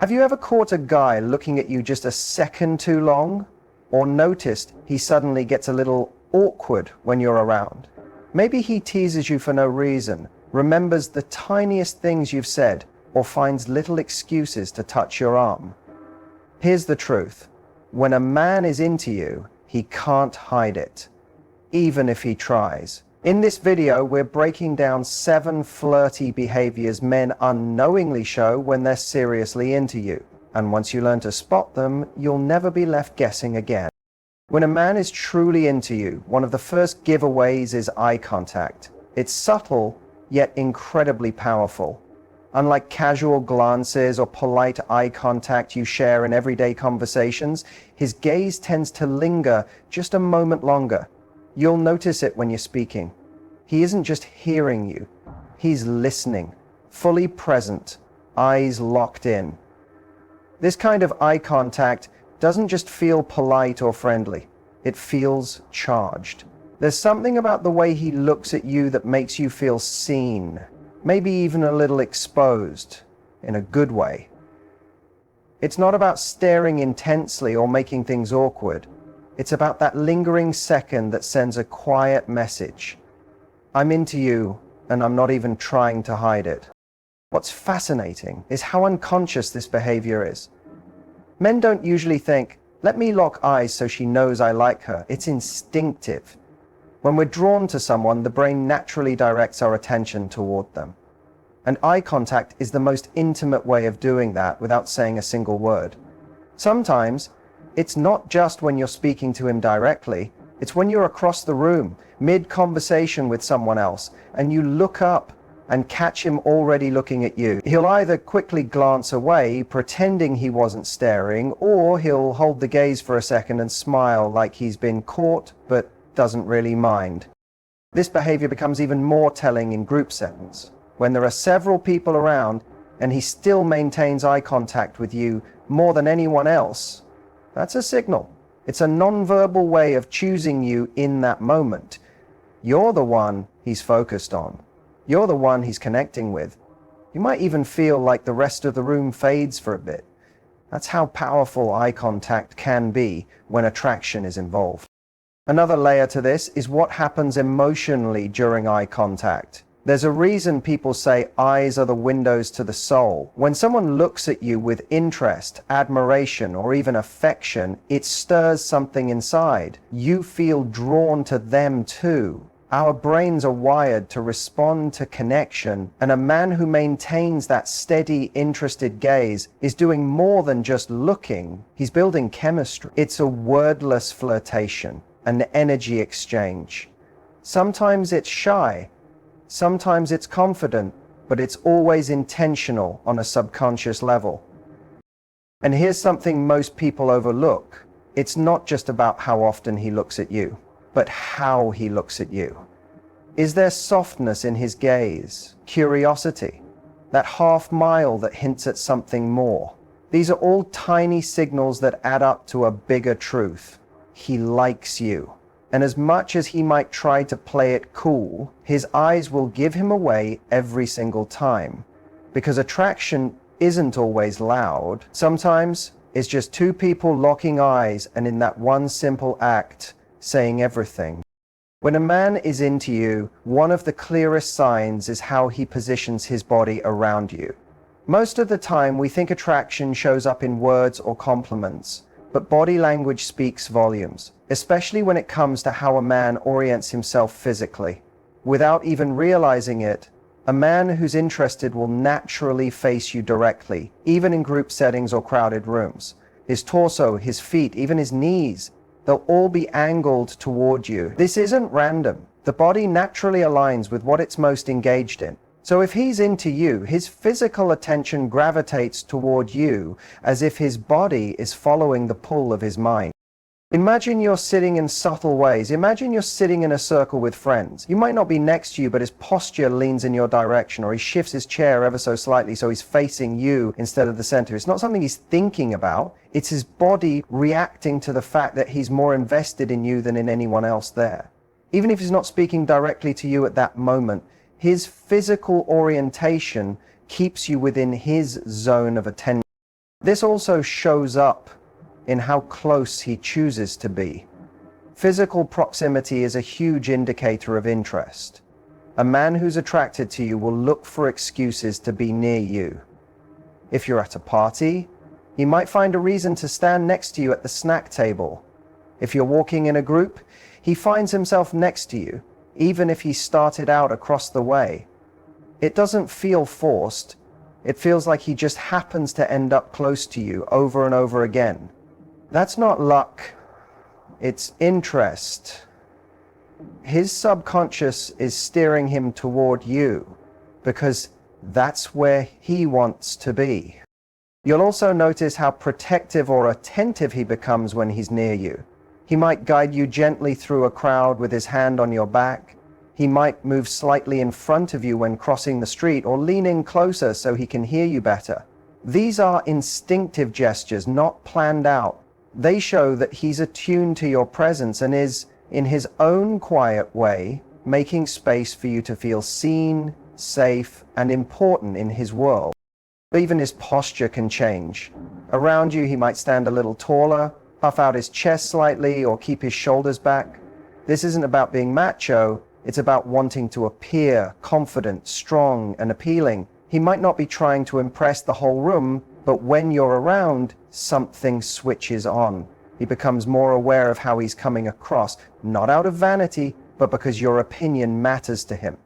Have you ever caught a guy looking at you just a second too long? Or noticed he suddenly gets a little awkward when you're around? Maybe he teases you for no reason, remembers the tiniest things you've said, or finds little excuses to touch your arm. Here's the truth. When a man is into you, he can't hide it, even if he tries. In this video, we're breaking down 7 flirty behaviors men unknowingly show when they're seriously into you. And once you learn to spot them, you'll never be left guessing again. When a man is truly into you, one of the first giveaways is eye contact. It's subtle, yet incredibly powerful. Unlike casual glances or polite eye contact you share in everyday conversations, his gaze tends to linger just a moment longer. You'll notice it when you're speaking. He isn't just hearing you, he's listening, fully present, eyes locked in. This kind of eye contact doesn't just feel polite or friendly, it feels charged. There's something about the way he looks at you that makes you feel seen, maybe even a little exposed, in a good way. It's not about staring intensely or making things awkward. It's about that lingering second that sends a quiet message. I'm into you, and I'm not even trying to hide it. What's fascinating is how unconscious this behavior is. Men don't usually think, let me lock eyes so she knows I like her. It's instinctive. When we're drawn to someone, the brain naturally directs our attention toward them. And eye contact is the most intimate way of doing that without saying a single word. Sometimes, it's not just when you're speaking to him directly, it's when you're across the room, mid-conversation with someone else, and you look up and catch him already looking at you. He'll either quickly glance away, pretending he wasn't staring, or he'll hold the gaze for a second and smile like he's been caught, but doesn't really mind. This behavior becomes even more telling in group settings. When there are several people around, and he still maintains eye contact with you more than anyone else, that's a signal. It's a non-verbal way of choosing you in that moment. You're the one he's focused on. You're the one he's connecting with. You might even feel like the rest of the room fades for a bit. That's how powerful eye contact can be when attraction is involved. Another layer to this is what happens emotionally during eye contact. There's a reason people say eyes are the windows to the soul. When someone looks at you with interest, admiration, or even affection, it stirs something inside. You feel drawn to them too. Our brains are wired to respond to connection, and a man who maintains that steady, interested gaze is doing more than just looking. He's building chemistry. It's a wordless flirtation, an energy exchange. Sometimes it's shy. Sometimes it's confident, but it's always intentional on a subconscious level. And here's something most people overlook. It's not just about how often he looks at you, but how he looks at you. Is there softness in his gaze, curiosity, that half mile that hints at something more? These are all tiny signals that add up to a bigger truth. He likes you. And as much as he might try to play it cool, his eyes will give him away every single time. Because attraction isn't always loud. Sometimes it's just two people locking eyes and in that one simple act, saying everything. When a man is into you, one of the clearest signs is how he positions his body around you. Most of the time, we think attraction shows up in words or compliments. But body language speaks volumes, especially when it comes to how a man orients himself physically. Without even realizing it, a man who's interested will naturally face you directly, even in group settings or crowded rooms. His torso, his feet, even his knees, they'll all be angled toward you. This isn't random. The body naturally aligns with what it's most engaged in. So if he's into you, his physical attention gravitates toward you as if his body is following the pull of his mind. Imagine you're sitting in subtle ways. Imagine you're sitting in a circle with friends. You might not be next to you, but his posture leans in your direction, or he shifts his chair ever so slightly so he's facing you instead of the center. It's not something he's thinking about. It's his body reacting to the fact that he's more invested in you than in anyone else there. Even if he's not speaking directly to you at that moment, his physical orientation keeps you within his zone of attention. This also shows up in how close he chooses to be. Physical proximity is a huge indicator of interest. A man who's attracted to you will look for excuses to be near you. If you're at a party, he might find a reason to stand next to you at the snack table. If you're walking in a group, he finds himself next to you, even if he started out across the way. It doesn't feel forced. It feels like he just happens to end up close to you over and over again. That's not luck. It's interest. His subconscious is steering him toward you because that's where he wants to be. You'll also notice how protective or attentive he becomes when he's near you. He might guide you gently through a crowd with his hand on your back. He might move slightly in front of you when crossing the street or lean in closer so he can hear you better. These are instinctive gestures, not planned out. They show that he's attuned to your presence and is, in his own quiet way, making space for you to feel seen, safe, and important in his world. Even his posture can change. Around you, he might stand a little taller, puff out his chest slightly, or keep his shoulders back. This isn't about being macho. It's about wanting to appear confident, strong, and appealing. He might not be trying to impress the whole room, but when you're around, something switches on. He becomes more aware of how he's coming across, not out of vanity, but because your opinion matters to him.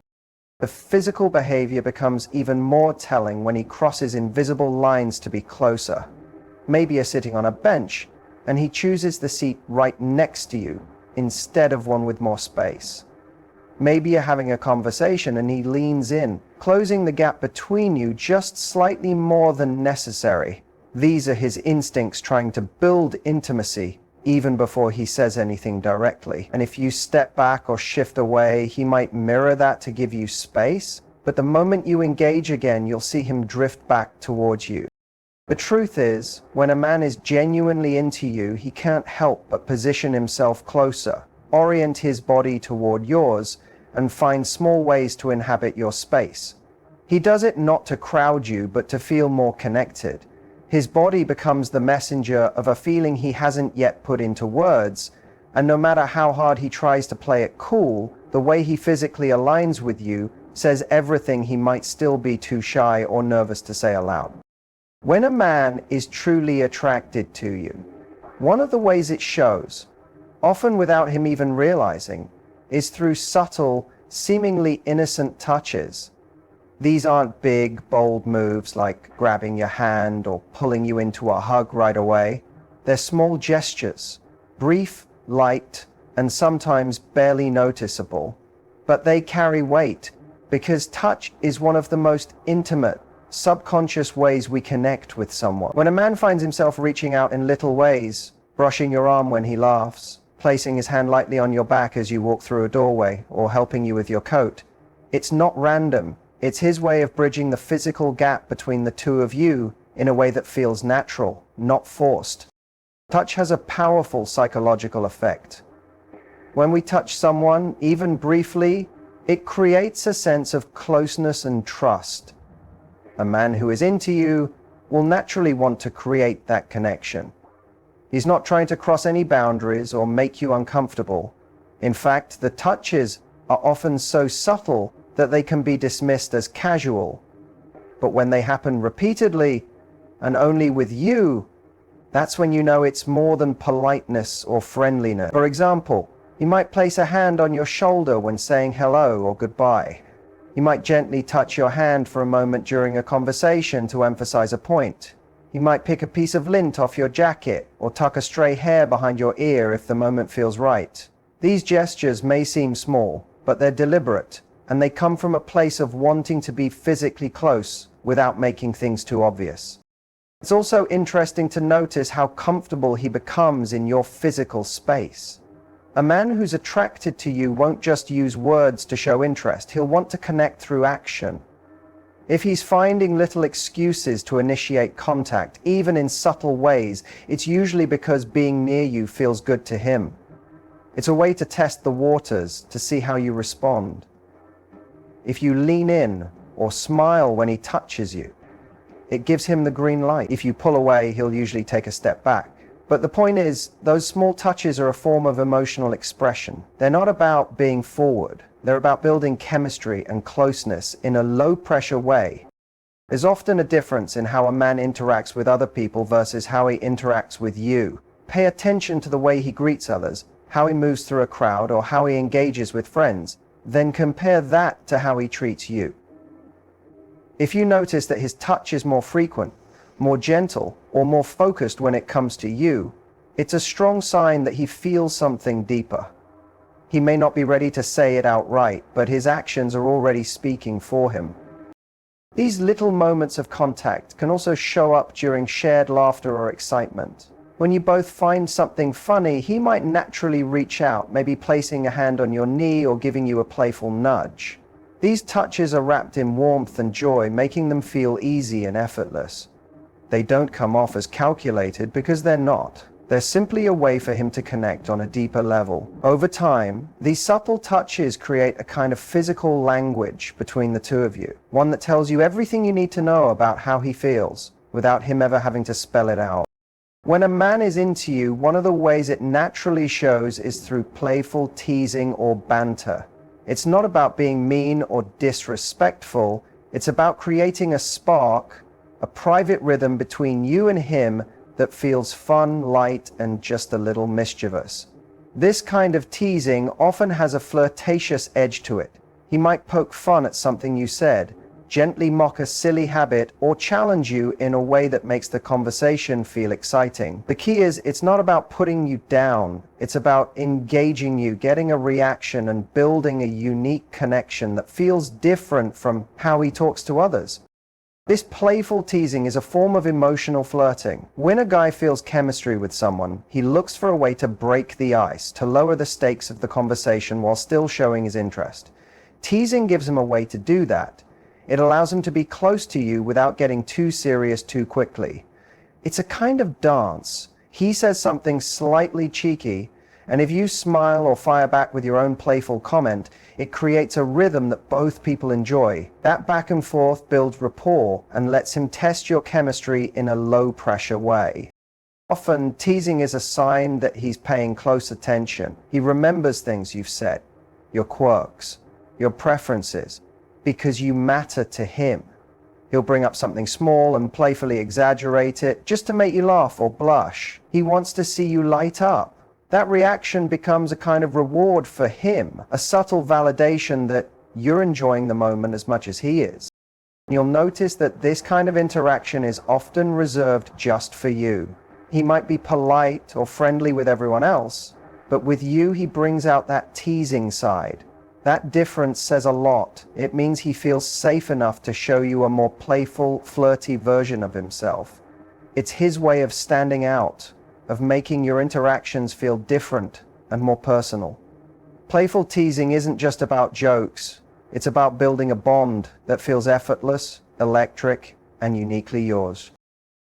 The physical behavior becomes even more telling when he crosses invisible lines to be closer. Maybe you're sitting on a bench, and he chooses the seat right next to you, instead of one with more space. Maybe you're having a conversation and he leans in, closing the gap between you just slightly more than necessary. These are his instincts trying to build intimacy even before he says anything directly. And if you step back or shift away, he might mirror that to give you space, but the moment you engage again, you'll see him drift back towards you. The truth is, when a man is genuinely into you, he can't help but position himself closer, orient his body toward yours, and find small ways to inhabit your space. He does it not to crowd you, but to feel more connected. His body becomes the messenger of a feeling he hasn't yet put into words, and no matter how hard he tries to play it cool, the way he physically aligns with you says everything he might still be too shy or nervous to say aloud. When a man is truly attracted to you, one of the ways it shows, often without him even realizing, is through subtle, seemingly innocent touches. These aren't big, bold moves like grabbing your hand or pulling you into a hug right away. They're small gestures, brief, light, and sometimes barely noticeable. But they carry weight because touch is one of the most intimate, subconscious ways we connect with someone. When a man finds himself reaching out in little ways, brushing your arm when he laughs, placing his hand lightly on your back as you walk through a doorway, or helping you with your coat, it's not random. It's his way of bridging the physical gap between the two of you in a way that feels natural, not forced. Touch has a powerful psychological effect. When we touch someone, even briefly, it creates a sense of closeness and trust. A man who is into you will naturally want to create that connection. He's not trying to cross any boundaries or make you uncomfortable. In fact, the touches are often so subtle that they can be dismissed as casual. But when they happen repeatedly, and only with you, that's when you know it's more than politeness or friendliness. For example, he might place a hand on your shoulder when saying hello or goodbye. He might gently touch your hand for a moment during a conversation to emphasize a point. He might pick a piece of lint off your jacket or tuck a stray hair behind your ear if the moment feels right. These gestures may seem small, but they're deliberate, and they come from a place of wanting to be physically close without making things too obvious. It's also interesting to notice how comfortable he becomes in your physical space. A man who's attracted to you won't just use words to show interest. He'll want to connect through action. If he's finding little excuses to initiate contact, even in subtle ways, it's usually because being near you feels good to him. It's a way to test the waters, to see how you respond. If you lean in or smile when he touches you, It gives him the green light. If you pull away, he'll usually take a step back. But the point is, those small touches are a form of emotional expression. They're not about being forward. They're about building chemistry and closeness in a low-pressure way. There's often a difference in how a man interacts with other people versus how he interacts with you. Pay attention to the way he greets others, how he moves through a crowd, or how he engages with friends. Then compare that to how he treats you. If you notice that his touch is more frequent, more gentle, or more focused when it comes to you, it's a strong sign that he feels something deeper. He may not be ready to say it outright, but his actions are already speaking for him. These little moments of contact can also show up during shared laughter or excitement. When you both find something funny, he might naturally reach out, maybe placing a hand on your knee or giving you a playful nudge. These touches are wrapped in warmth and joy, making them feel easy and effortless. They don't come off as calculated because they're not. They're simply a way for him to connect on a deeper level. Over time, these subtle touches create a kind of physical language between the two of you, one that tells you everything you need to know about how he feels, without him ever having to spell it out. When a man is into you, one of the ways it naturally shows is through playful teasing or banter. It's not about being mean or disrespectful. It's about creating a spark, a private rhythm between you and him that feels fun, light, and just a little mischievous. This kind of teasing often has a flirtatious edge to it. He might poke fun at something you said, gently mock a silly habit, or challenge you in a way that makes the conversation feel exciting. The key is, it's not about putting you down. It's about engaging you, getting a reaction, and building a unique connection that feels different from how he talks to others. This playful teasing is a form of emotional flirting. When a guy feels chemistry with someone, he looks for a way to break the ice, to lower the stakes of the conversation while still showing his interest. Teasing gives him a way to do that. It allows him to be close to you without getting too serious too quickly. It's a kind of dance. He says something slightly cheeky, and if you smile or fire back with your own playful comment, it creates a rhythm that both people enjoy. That back and forth builds rapport and lets him test your chemistry in a low-pressure way. Often, teasing is a sign that he's paying close attention. He remembers things you've said, your quirks, your preferences, because you matter to him. He'll bring up something small and playfully exaggerate it just to make you laugh or blush. He wants to see you light up. That reaction becomes a kind of reward for him, a subtle validation that you're enjoying the moment as much as he is. You'll notice that this kind of interaction is often reserved just for you. He might be polite or friendly with everyone else, but with you he brings out that teasing side. That difference says a lot. It means he feels safe enough to show you a more playful, flirty version of himself. It's his way of standing out, of making your interactions feel different and more personal. Playful teasing isn't just about jokes. It's about building a bond that feels effortless, electric, and uniquely yours.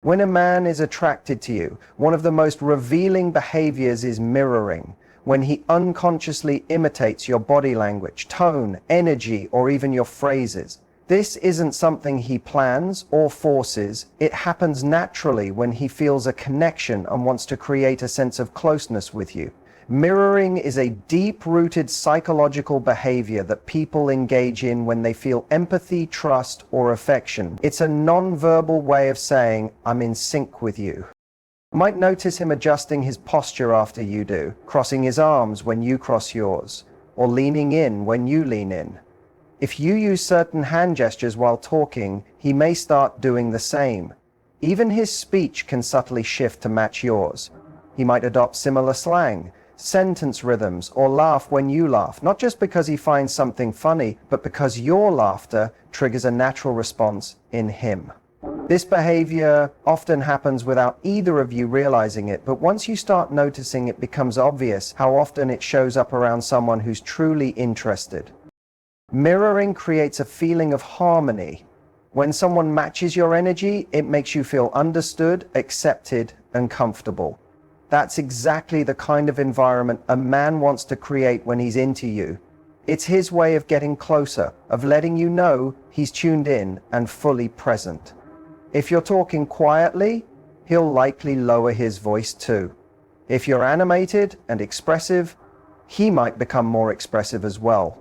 When a man is attracted to you, one of the most revealing behaviors is mirroring. When he unconsciously imitates your body language, tone, energy, or even your phrases. This isn't something he plans or forces. It happens naturally when he feels a connection and wants to create a sense of closeness with you. Mirroring is a deep-rooted psychological behavior that people engage in when they feel empathy, trust, or affection. It's a non-verbal way of saying, I'm in sync with you. You might notice him adjusting his posture after you do, crossing his arms when you cross yours, or leaning in when you lean in. If you use certain hand gestures while talking, he may start doing the same. Even his speech can subtly shift to match yours. He might adopt similar slang, sentence rhythms, or laugh when you laugh, not just because he finds something funny, but because your laughter triggers a natural response in him. This behavior often happens without either of you realizing it, but once you start noticing, it becomes obvious how often it shows up around someone who's truly interested. Mirroring creates a feeling of harmony. When someone matches your energy, it makes you feel understood, accepted, and comfortable. That's exactly the kind of environment a man wants to create when he's into you. It's his way of getting closer, of letting you know he's tuned in and fully present. If you're talking quietly, he'll likely lower his voice too. If you're animated and expressive, he might become more expressive as well.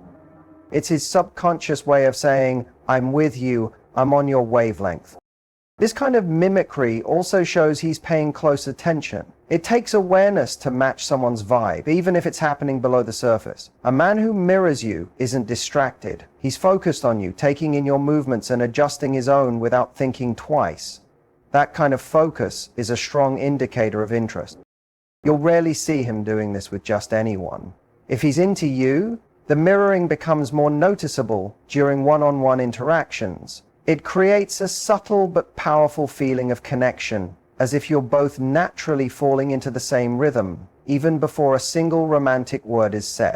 It's his subconscious way of saying, "I'm with you, I'm on your wavelength." This kind of mimicry also shows he's paying close attention. It takes awareness to match someone's vibe, even if it's happening below the surface. A man who mirrors you isn't distracted. He's focused on you, taking in your movements and adjusting his own without thinking twice. That kind of focus is a strong indicator of interest. You'll rarely see him doing this with just anyone. If he's into you, the mirroring becomes more noticeable during one-on-one interactions. It creates a subtle but powerful feeling of connection, as if you're both naturally falling into the same rhythm, even before a single romantic word is said.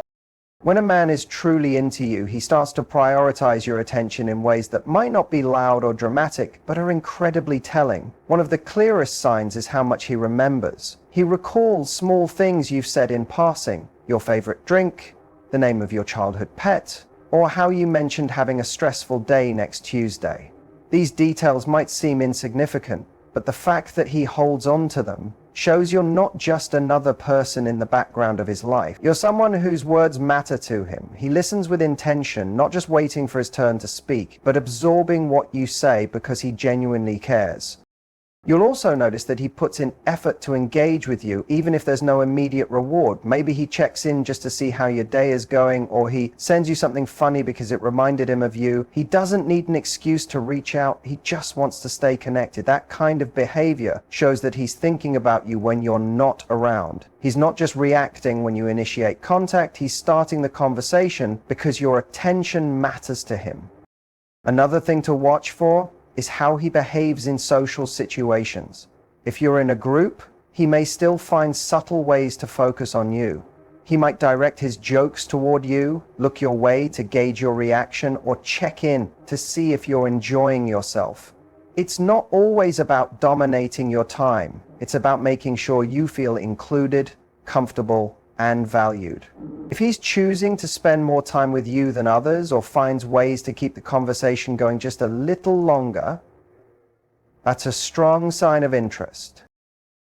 When a man is truly into you, he starts to prioritize your attention in ways that might not be loud or dramatic, but are incredibly telling. One of the clearest signs is how much he remembers. He recalls small things you've said in passing, your favorite drink, the name of your childhood pet, or how you mentioned having a stressful day next Tuesday. These details might seem insignificant, but the fact that he holds on to them shows you're not just another person in the background of his life. You're someone whose words matter to him. He listens with intention, not just waiting for his turn to speak, but absorbing what you say because he genuinely cares. You'll also notice that he puts in effort to engage with you, even if there's no immediate reward. Maybe he checks in just to see how your day is going, or he sends you something funny because it reminded him of you. He doesn't need an excuse to reach out. He just wants to stay connected. That kind of behavior shows that he's thinking about you when you're not around. He's not just reacting when you initiate contact. He's starting the conversation because your attention matters to him. Another thing to watch for is how he behaves in social situations. If you're in a group, he may still find subtle ways to focus on you. He might direct his jokes toward you, look your way to gauge your reaction, or check in to see if you're enjoying yourself. It's not always about dominating your time. It's about making sure you feel included, comfortable, and valued. If he's choosing to spend more time with you than others, or finds ways to keep the conversation going just a little longer, that's a strong sign of interest.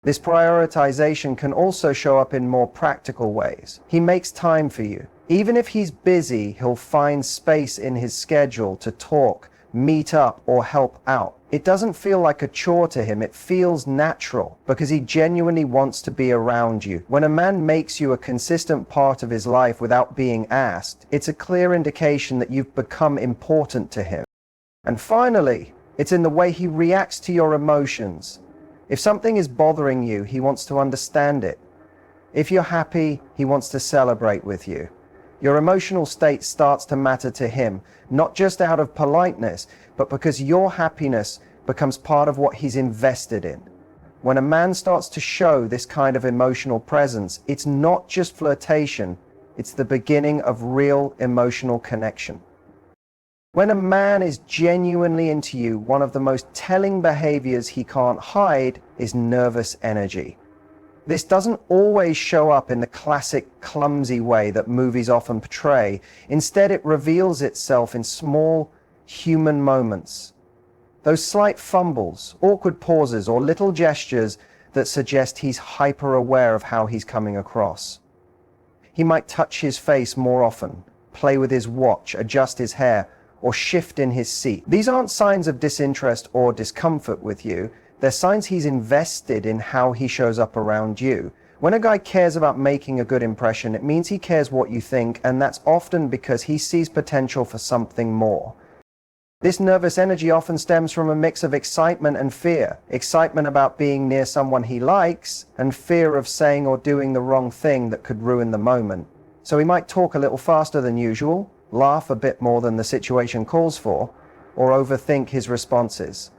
This prioritization can also show up in more practical ways. He makes time for you. Even if he's busy, he'll find space in his schedule to talk, meet up, or help out. It doesn't feel like a chore to him. It feels natural because he genuinely wants to be around you. When a man makes you a consistent part of his life without being asked, it's a clear indication that you've become important to him. And finally, it's in the way he reacts to your emotions. If something is bothering you, he wants to understand it. If you're happy, he wants to celebrate with you. Your emotional state starts to matter to him, not just out of politeness, but because your happiness becomes part of what he's invested in. When a man starts to show this kind of emotional presence, it's not just flirtation, it's the beginning of real emotional connection. When a man is genuinely into you, one of the most telling behaviors he can't hide is nervous energy. This doesn't always show up in the classic clumsy way that movies often portray. Instead, it reveals itself in small human moments. Those slight fumbles, awkward pauses, or little gestures that suggest he's hyper-aware of how he's coming across. He might touch his face more often, play with his watch, adjust his hair, or shift in his seat. These aren't signs of disinterest or discomfort with you. They're signs he's invested in how he shows up around you. When a guy cares about making a good impression, it means he cares what you think, and that's often because he sees potential for something more. This nervous energy often stems from a mix of excitement and fear. Excitement about being near someone he likes, and fear of saying or doing the wrong thing that could ruin the moment. So he might talk a little faster than usual, laugh a bit more than the situation calls for, or overthink his responses.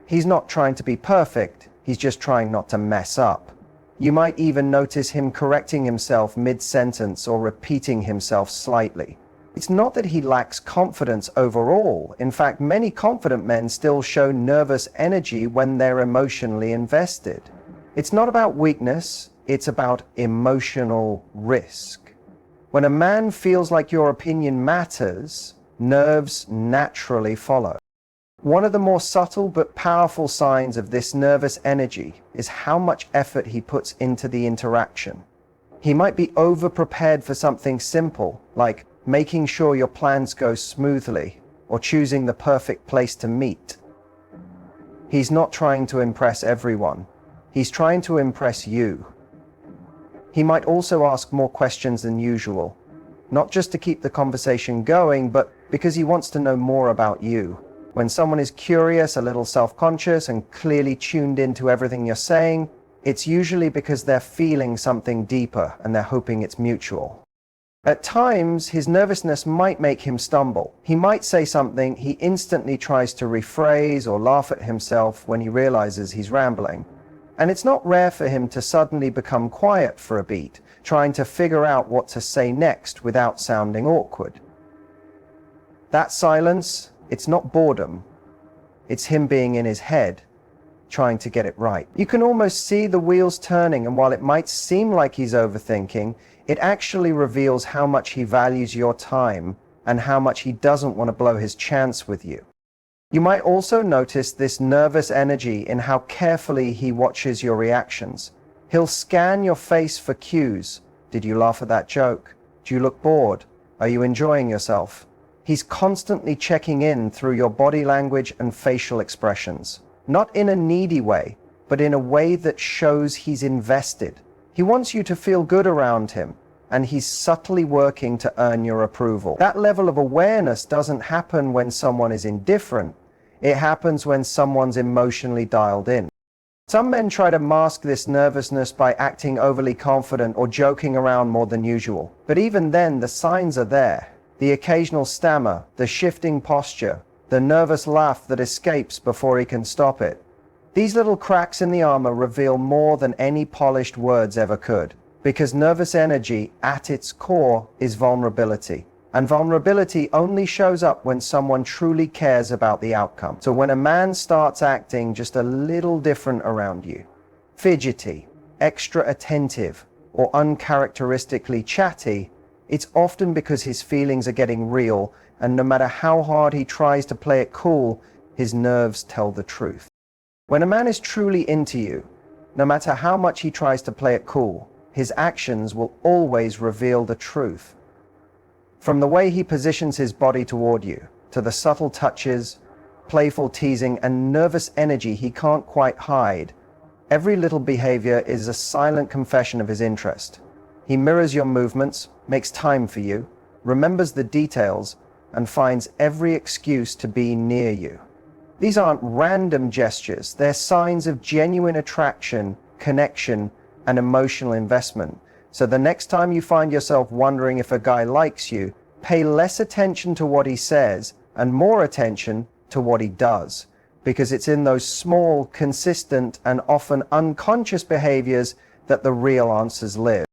He's not trying to be perfect, he's just trying not to mess up. You might even notice him correcting himself mid-sentence or repeating himself slightly. It's not that he lacks confidence overall. In fact, many confident men still show nervous energy when they're emotionally invested. It's not about weakness, it's about emotional risk. When a man feels like your opinion matters, nerves naturally follow. One of the more subtle but powerful signs of this nervous energy is how much effort he puts into the interaction. He might be over-prepared for something simple, like making sure your plans go smoothly or choosing the perfect place to meet. He's not trying to impress everyone. He's trying to impress you. He might also ask more questions than usual, not just to keep the conversation going, but because he wants to know more about you. When someone is curious, a little self-conscious, and clearly tuned into everything you're saying, it's usually because they're feeling something deeper and they're hoping it's mutual. At times, his nervousness might make him stumble. He might say something he instantly tries to rephrase or laugh at himself when he realizes he's rambling. And it's not rare for him to suddenly become quiet for a beat, trying to figure out what to say next without sounding awkward. That silence, it's not boredom. It's him being in his head, trying to get it right. You can almost see the wheels turning, and while it might seem like he's overthinking, it actually reveals how much he values your time and how much he doesn't want to blow his chance with you. You might also notice this nervous energy in how carefully he watches your reactions. He'll scan your face for cues. Did you laugh at that joke? Do you look bored? Are you enjoying yourself? He's constantly checking in through your body language and facial expressions. Not in a needy way, but in a way that shows he's invested. He wants you to feel good around him, and he's subtly working to earn your approval. That level of awareness doesn't happen when someone is indifferent. It happens when someone's emotionally dialed in. Some men try to mask this nervousness by acting overly confident or joking around more than usual. But even then, the signs are there. The occasional stammer, the shifting posture, the nervous laugh that escapes before he can stop it. These little cracks in the armor reveal more than any polished words ever could, because nervous energy, at its core, is vulnerability. And vulnerability only shows up when someone truly cares about the outcome. So when a man starts acting just a little different around you, fidgety, extra attentive, or uncharacteristically chatty, it's often because his feelings are getting real, and no matter how hard he tries to play it cool, his nerves tell the truth. When a man is truly into you, no matter how much he tries to play it cool, his actions will always reveal the truth. From the way he positions his body toward you, to the subtle touches, playful teasing, and nervous energy he can't quite hide, every little behavior is a silent confession of his interest. He mirrors your movements, makes time for you, remembers the details, and finds every excuse to be near you. These aren't random gestures, they're signs of genuine attraction, connection, and emotional investment. So the next time you find yourself wondering if a guy likes you, pay less attention to what he says and more attention to what he does. Because it's in those small, consistent, and often unconscious behaviors that the real answers live.